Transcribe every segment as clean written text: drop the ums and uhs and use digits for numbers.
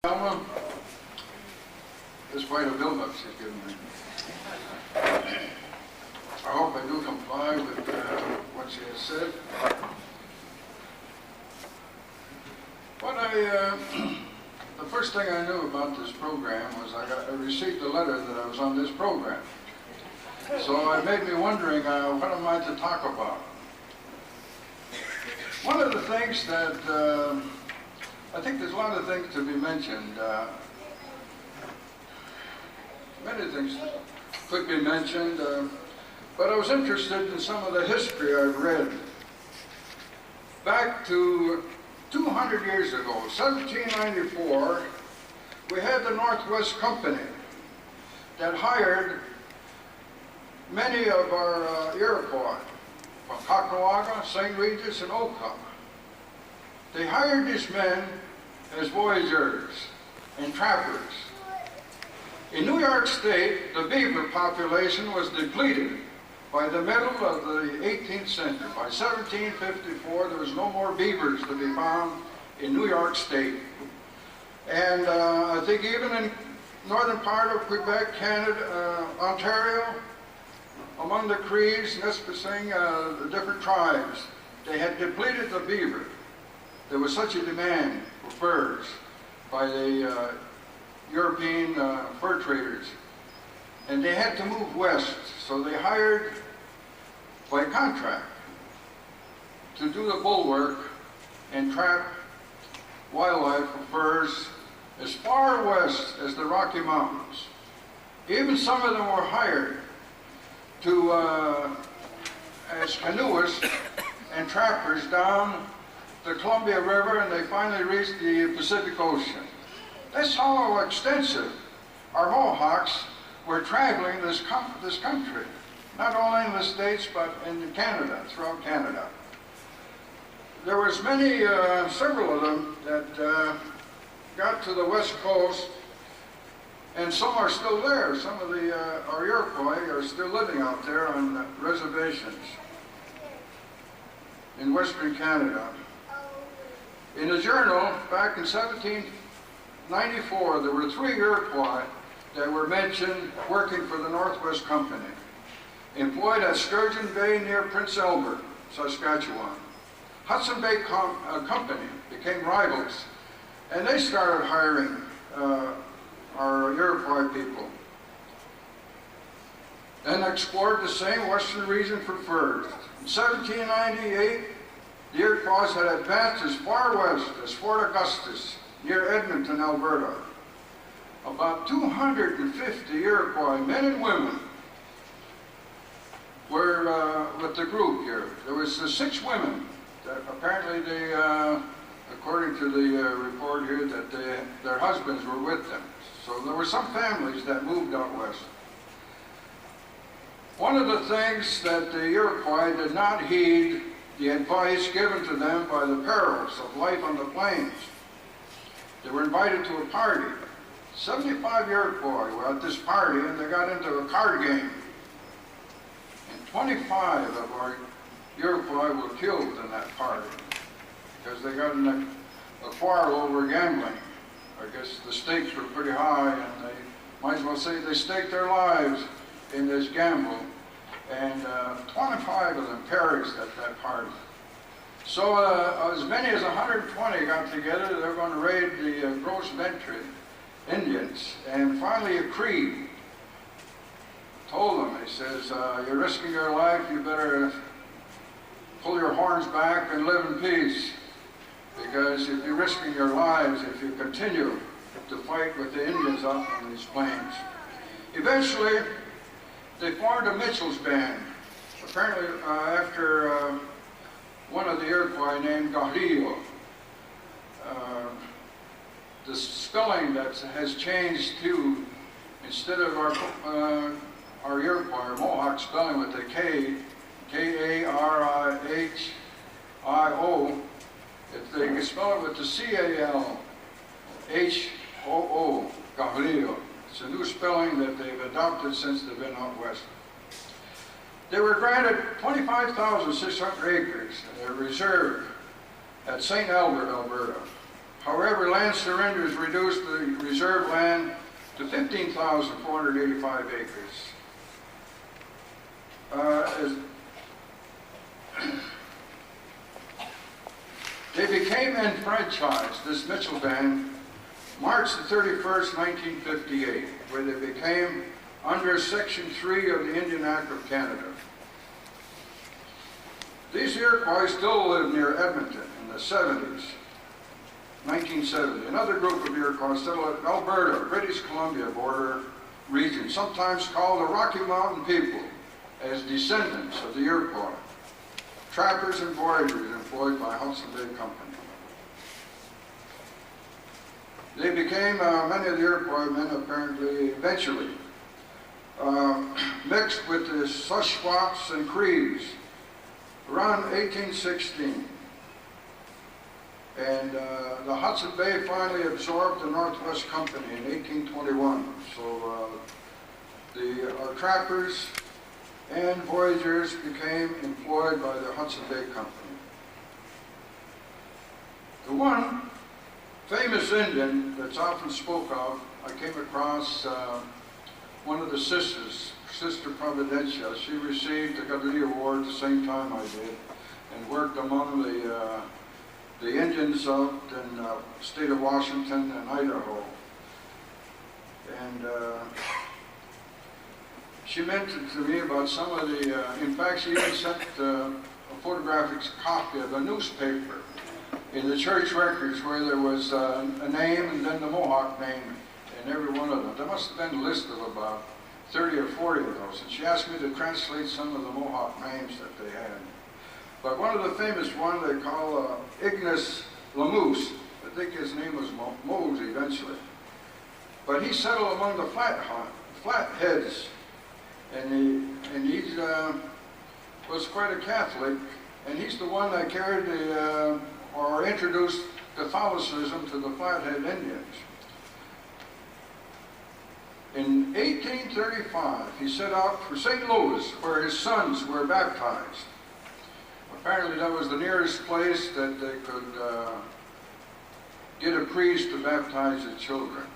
Gentlemen, there's quite a build-up she's given me. I hope I do comply with what she has said. The first thing I knew about this program was I received a letter that I was on this program. So it made me wondering, what am I to talk about? One of the things that I think there's a lot of things to be mentioned. Many things could be mentioned, but I was interested in some of the history I've read. Back to 200 years ago, 1794, we had the Northwest Company that hired many of our Iroquois from Kahnawake, St. Regis, and Oka. They hired these men as voyageurs and trappers. In New York State, the beaver population was depleted by the middle of the 18th century. By 1754, there was no more beavers to be found in New York State. And I think even in northern part of Quebec, Canada, Ontario, among the Crees, Nespissing, the different tribes, they had depleted the beaver. There was such a demand for furs by the European fur traders. And they had to move west, so they hired by contract to do the bull work and trap wildlife for furs as far west as the Rocky Mountains. Even some of them were hired to as canoeists and trappers down the Columbia River, and they finally reached the Pacific Ocean. That's how extensive our Mohawks were traveling this country, not only in the States but in Canada, throughout Canada. There was several of them that got to the West Coast, and some are still there. Some of our Iroquois are still living out there on reservations in Western Canada. In a journal back in 1794, there were 3 Iroquois that were mentioned working for the Northwest Company, employed at Sturgeon Bay near Prince Albert, Saskatchewan. Hudson Bay Company became rivals, and they started hiring our Iroquois people, and explored the same western region for furs. In 1798, the Iroquois had advanced as far west as Fort Augustus, near Edmonton, Alberta. About 250 Iroquois, men and women, were with the group here. There was 6 women that apparently they, according to the report here, that their husbands were with them. So there were some families that moved out west. One of the things that the Iroquois did not heed the advice given to them by the perils of life on the plains. They were invited to a party. 75 Iroquois were at this party, and they got into a card game. And 25 of our Iroquois were killed in that party because they got in a quarrel over gambling. I guess the stakes were pretty high, and they might as well say they staked their lives in this gamble. And 25 of them perished at that party. So as many as 120 got together. They were going to raid the Gros Ventre Indians. And finally a Cree told them, he says, you're risking your life, you better pull your horns back and live in peace. Because if you're risking your lives, if you continue to fight with the Indians up on these plains. Eventually, they formed a Mitchell's band, apparently after one of the Iroquois named Gahrio. The spelling that has changed too, instead of our Iroquois or Mohawk spelling with a K, K-A-R-I-H-I-O, they can spell it with the C-A-L-H-O-O, Gahrio. It's a new spelling that they've adopted since they've been out west. They were granted 25,600 acres, and they're reserved at St. Albert, Alberta. However, land surrenders reduced the reserve land to 15,485 acres. They became enfranchised, this Mitchell band, March the 31st, 1958, where they became under Section 3 of the Indian Act of Canada. These Iroquois still live near Edmonton in the 70s, 1970. Another group of Iroquois settled at Alberta, British Columbia border region, sometimes called the Rocky Mountain people, as descendants of the Iroquois, trappers and voyagers employed by Hudson Bay Company. They became, many of the Iroquois men apparently, eventually, mixed with the Shuswaps and Crees around 1816. And the Hudson Bay finally absorbed the Northwest Company in 1821. So our trappers and voyagers became employed by the Hudson Bay Company. The one famous Indian that's often spoke of, I came across one of the sisters, Sister Providencia. She received the Gallaudet Award the same time I did, and worked among the Indians out in the state of Washington and Idaho. And she mentioned to me about some of the, in fact, she even sent a photographic copy of a newspaper in the church records where there was a name and then the Mohawk name in every one of them. There must have been a list of about 30 or 40 of those. And she asked me to translate some of the Mohawk names that they had. But one of the famous one they call Ignace Lamoose. I think his name was Mose eventually. But he settled among the Flatheads, and he was quite a Catholic, and he's the one that carried or introduced Catholicism to the Flathead Indians. In 1835, he set out for St. Louis, where his sons were baptized. Apparently that was the nearest place that they could get a priest to baptize their children.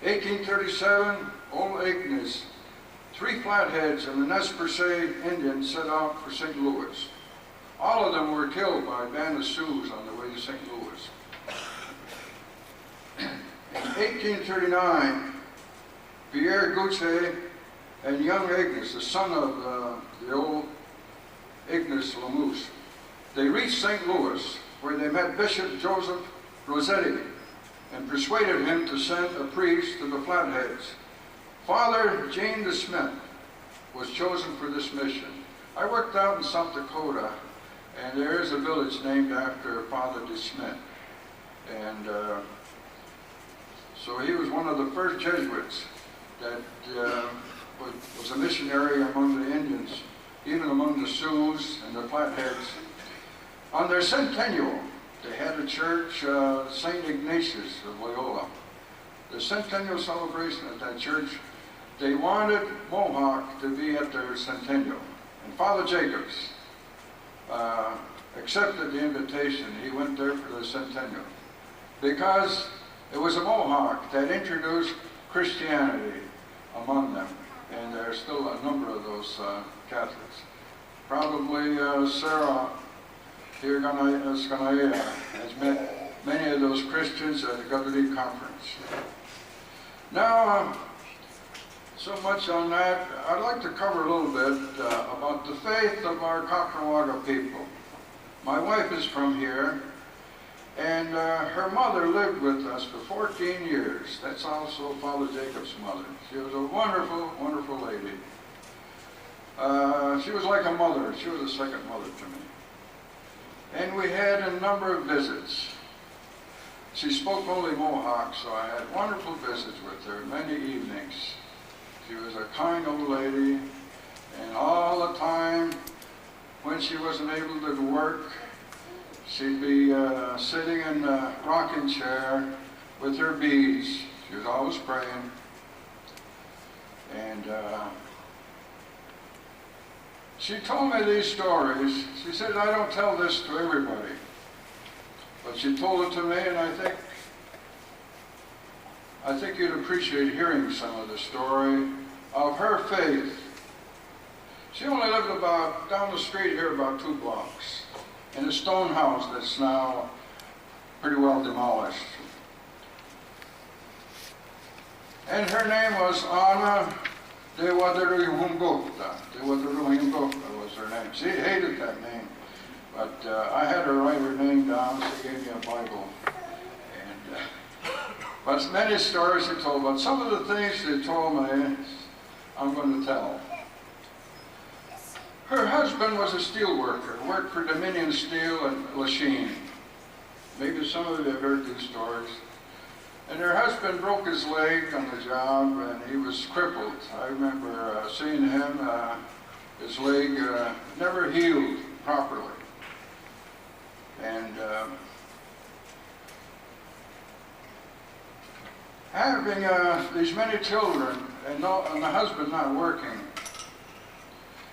1837, old Ignace, 3 Flatheads and the Nez Perce Indians set out for St. Louis. All of them were killed by a band of Sioux on the way to St. Louis. In 1839, Pierre Gauthier and young Ignace, the son of the old Ignace Lamoose, they reached St. Louis, where they met Bishop Joseph Rossetti and persuaded him to send a priest to the Flatheads. Father Jane DeSmith was chosen for this mission. I worked out in South Dakota, and there is a village named after Father DeSmith. And so he was one of the first Jesuits that was a missionary among the Indians, even among the Sioux and the Flatheads. On their centennial, they had a church, St. Ignatius of Loyola. The centennial celebration at that church, they wanted Mohawk to be at their centennial. And Father Jacobs accepted the invitation. He went there for the centennial because it was a Mohawk that introduced Christianity among them. And there are still a number of those Catholics. Probably Sarah here has met many of those Christians at the Gallaudet Conference. Now, so much on that. I'd like to cover a little bit about the faith of our Kahnawake people. My wife is from here, and her mother lived with us for 14 years. That's also Father Jacob's mother. She was a wonderful, wonderful lady. She was like a mother. She was a second mother to me. And we had a number of visits. She spoke only Mohawk, so I had wonderful visits with her many evenings. She was a kind old lady, and all the time when she wasn't able to work, she'd be sitting in a rocking chair with her beads. She was always praying. And she told me these stories. She said, I don't tell this to everybody. But she told it to me, and I think I think you'd appreciate hearing some of the story of her faith. She only lived about down the street here, about 2 blocks, in a stone house that's now pretty well demolished. And her name was Anna de Wadaruyungupta. De Wadaruyungupta was her name. She hated that name, but I had her write her name down. She gave me a Bible. And, but many stories she told, but some of the things she told me, I'm going to tell. Her husband was a steel worker, worked for Dominion Steel and Lachine. Maybe some of you have heard these stories. And her husband broke his leg on the job, and he was crippled. I remember seeing him, his leg never healed properly. And having these many children, and the husband not working,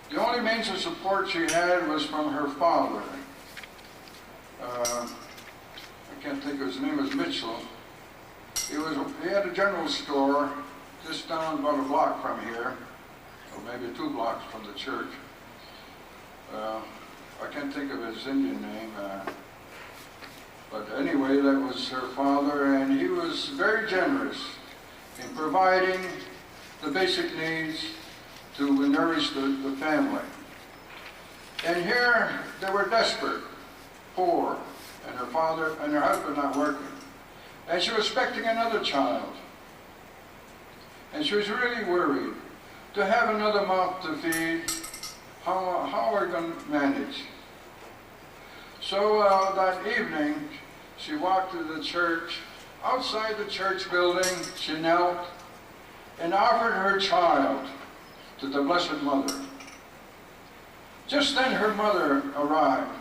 the only means of support she had was from her father. I can't think of his name, was Mitchell. He had a general store just down about a block from here, or maybe 2 blocks from the church. I can't think of his Indian name, but anyway, that was her father, and he was very generous in providing the basic needs to nourish the family. And here they were desperate, poor, and her father and her husband not working. And she was expecting another child. And she was really worried to have another mouth to feed. How are we going to manage? So that evening, she walked to the church. Outside the church building, she knelt and offered her child to the Blessed Mother. Just then her mother arrived.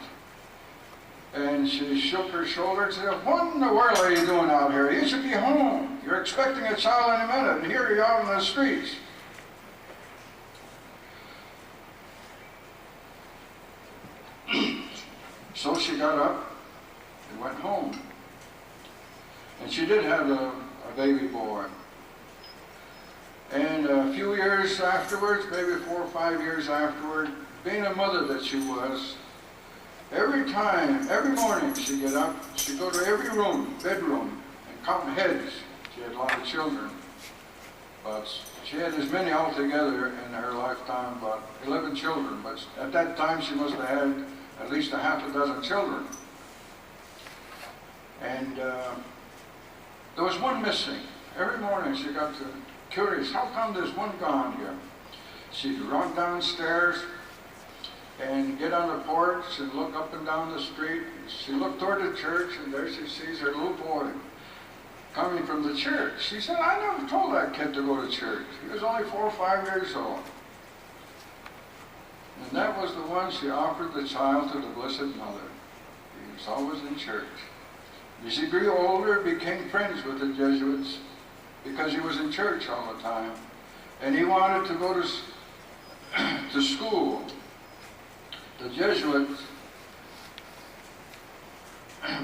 And she shook her shoulder and said, "What in the world are you doing out here? You should be home. You're expecting a child any minute, and here you're out in the streets." So she got up and went home. And she did have a baby boy. And a few years afterwards, maybe 4 or 5 years afterward, being a mother that she was, every morning she'd get up, she'd go to every bedroom, and count heads. She had a lot of children, but she had as many altogether in her lifetime, about 11 children. But at that time, she must have had at least a half a dozen children. And there was one missing. Every morning she got curious, how come there's one gone here? She'd run downstairs and get on the porch and look up and down the street. She looked toward the church, and there she sees her little boy coming from the church. She said, "I never told that kid to go to church. He was only 4 or 5 years old." And that was the one she offered the child to the Blessed Mother. He was always in church. As he grew older, became friends with the Jesuits because he was in church all the time. And he wanted to go to school. The Jesuits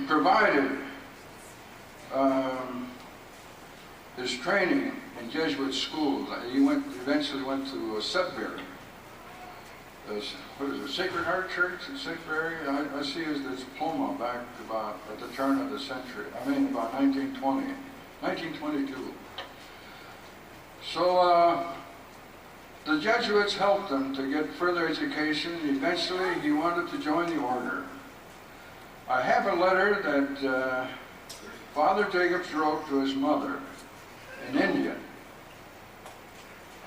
provided his training in Jesuit schools. He eventually went to Sudbury. What is it, Sacred Heart Church in Sudbury? I see his diploma back about at the turn of the century. I mean, about 1922. So the Jesuits helped him to get further education. Eventually, he wanted to join the order. I have a letter that Father Jacobs wrote to his mother in India,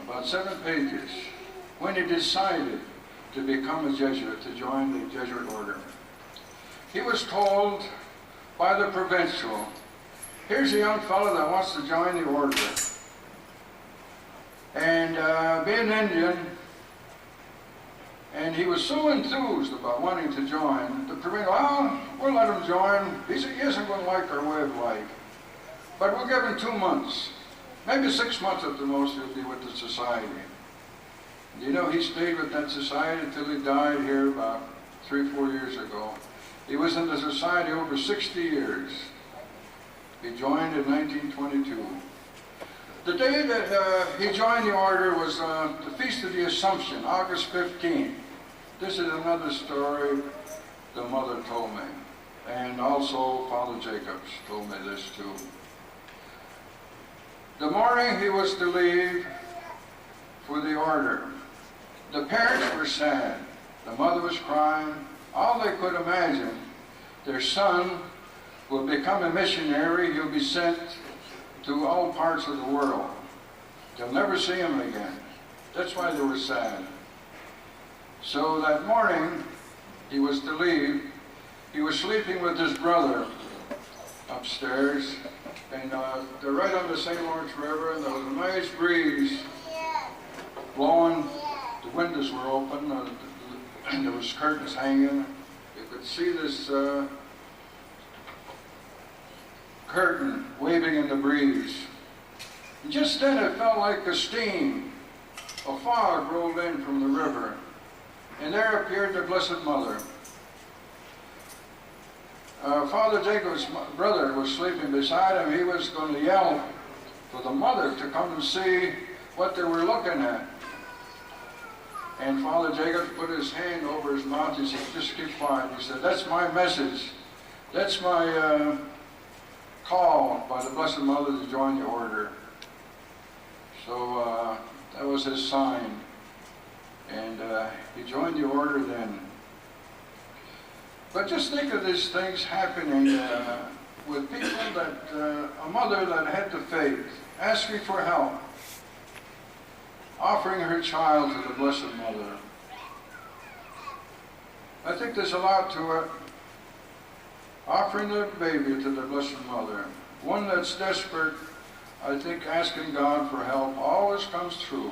about 7 pages, when he decided to become a Jesuit, to join the Jesuit order. He was told by the provincial, "Here's a young fellow that wants to join the order." And being Indian, and he was so enthused about wanting to join, the provincial, "Well, we'll let him join. He isn't going to like our way of life. But we'll give him 2 months. Maybe 6 months at the most, he'll be with the society." You know, he stayed with that society until he died here about 3 or 4 years ago. He was in the society over 60 years. He joined in 1922. The day that he joined the order was the Feast of the Assumption, August 15th. This is another story the mother told me. And also Father Jacobs told me this too. The morning he was to leave for the order, the parents were sad. The mother was crying. All they could imagine, their son will become a missionary. He'll be sent to all parts of the world. They'll never see him again. That's why they were sad. So that morning, he was to leave. He was sleeping with his brother upstairs, and they're right on the St. Lawrence River, and there was a nice breeze blowing. The windows were open, and there was curtains hanging. You could see this curtain waving in the breeze. And just then it felt like a steam. A fog rolled in from the river, and there appeared the Blessed Mother. Father Jacob's brother was sleeping beside him. He was going to yell for the mother to come and see what they were looking at. And Father Jacobs put his hand over his mouth. He said, just keep quiet. He said, that's my message. That's my call by the Blessed Mother to join the order. So that was his sign. And he joined the order then. But just think of these things happening with people that, a mother that had the faith, asking for help, offering her child to the Blessed Mother. I think there's a lot to it. Offering the baby to the Blessed Mother. One that's desperate, I think asking God for help always comes through.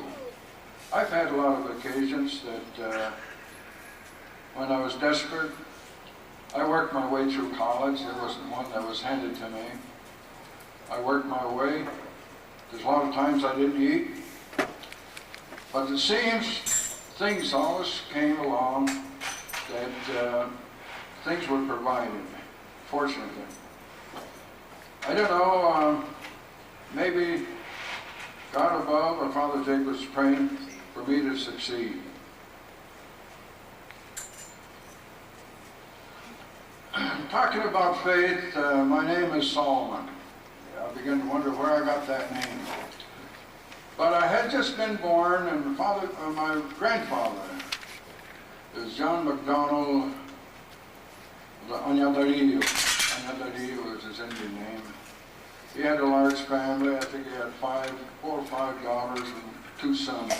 I've had a lot of occasions that when I was desperate, I worked my way through college. There wasn't one that was handed to me. I worked my way. There's a lot of times I didn't eat. But it seems things always came along that things were provided, fortunately. I don't know, maybe God above or Father Jacob was praying for me to succeed. Talking about faith, my name is Solomon. I begin to wonder where I got that name. But I had just been born, and my grandfather is John MacDonald Anyadario. Anyadario is his Indian name. He had a large family. I think he had 4 or 5 daughters and 2 sons.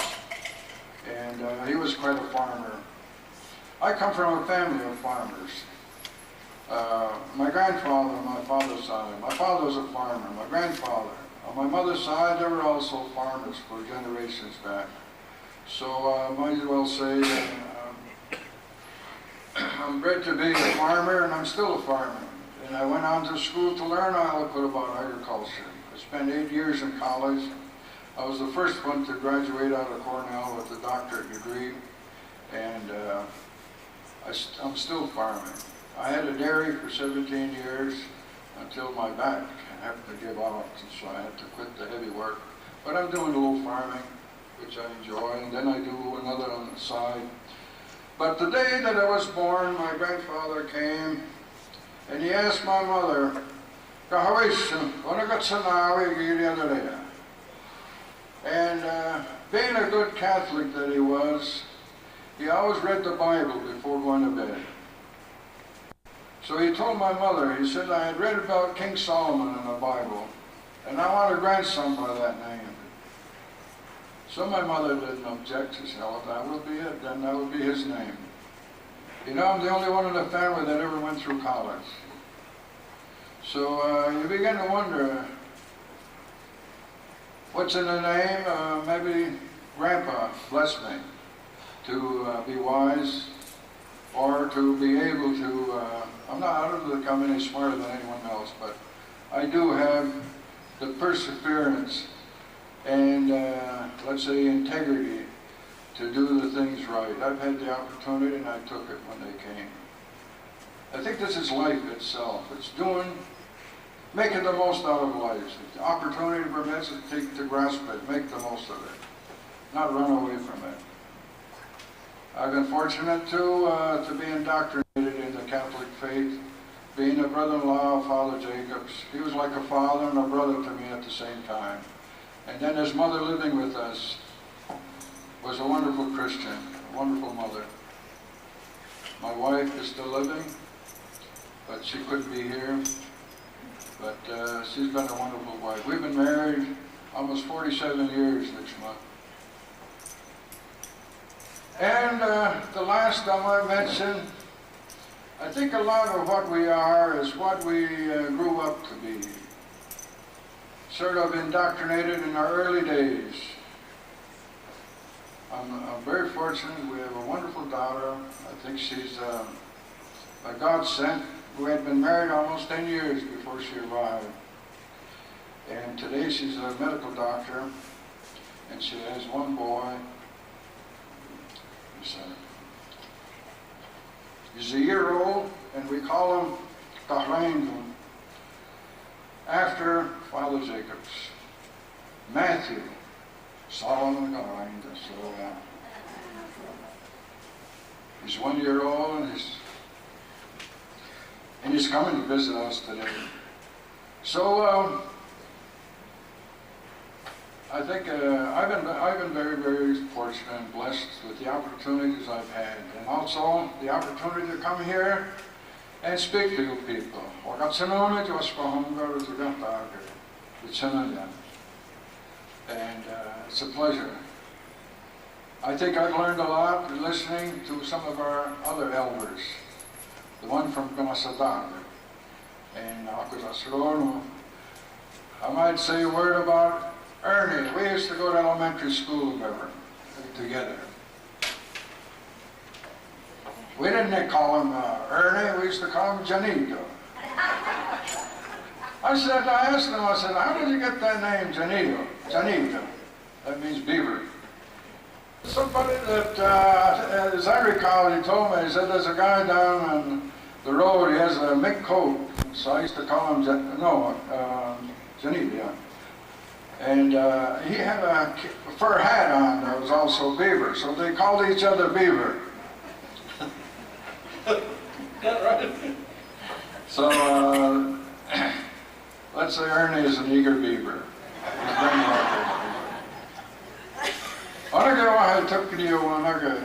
And he was quite a farmer. I come from a family of farmers. My grandfather on my father's side, my father was a farmer. My grandfather, on my mother's side, they were also farmers for generations back. So I might as well say that I'm bred to be a farmer, and I'm still a farmer. And I went on to school to learn a little bit about agriculture. I spent 8 years in college. I was the first one to graduate out of Cornell with a doctorate degree, and I'm still farming. I had a dairy for 17 years until my back happened to give out, so I had to quit the heavy work. But I'm doing a little farming, which I enjoy, and then I do another on the side. But the day that I was born, my grandfather came, and he asked my mother, and being a good Catholic that he was, he always read the Bible before going to bed. So he told my mother, he said, I had read about King Solomon in the Bible, and I want a grandson by that name. So my mother didn't object. She said, oh, that would be it, then that would be his name. You know, I'm the only one in the family that ever went through college. So you begin to wonder, what's in the name? Maybe Grandpa blessed me to be wise, or to be able to, I don't become any smarter than anyone else, but I do have the perseverance and, let's say, integrity to do the things right. I've had the opportunity and I took it when they came. I think this is life itself. It's doing making the most out of life. If the opportunity permits it, take to grasp it, make the most of it, not run away from it. I've been fortunate to be indoctrinated in the Catholic faith, being a brother-in-law of Father Jacobs. He was like a father and a brother to me at the same time. And then his mother living with us was a wonderful Christian, a wonderful mother. My wife is still living, but she couldn't be here. But she's been a wonderful wife. We've been married almost 47 years next month. And the last I might mention, I think a lot of what we are is what we grew up to be. Sort of indoctrinated in our early days. I'm very fortunate. We have a wonderful daughter. I think she's a godsend. We had been married almost 10 years before she arrived. And today she's a medical doctor, and she has one boy. He's a year old, and we call him Kahnawake, after Father Jacobs. Matthew, Solomon Kahnawake. So he's 1 year old, and he's coming to visit us today. So I think I've been very, very fortunate and blessed with the opportunities I've had, and also the opportunity to come here and speak to you people. And it's a pleasure. I think I've learned a lot listening to some of our other elders. The one from Kahnawake and I might say a word about Ernie. We used to go to elementary school together. We didn't call him Ernie, we used to call him Janito. I asked him, I said, how did you get that name, Janito? Janito. That means beaver. Somebody that, as I recall, he told me, he said, there's a guy down on the road, he has a mink coat. So I used to call him, Janito, yeah. And he had a fur hat on that was also beaver, so they called each other Beaver. Is that right? So let's say Ernie is an eager beaver. He's bringing up this beaver. I took you one. I got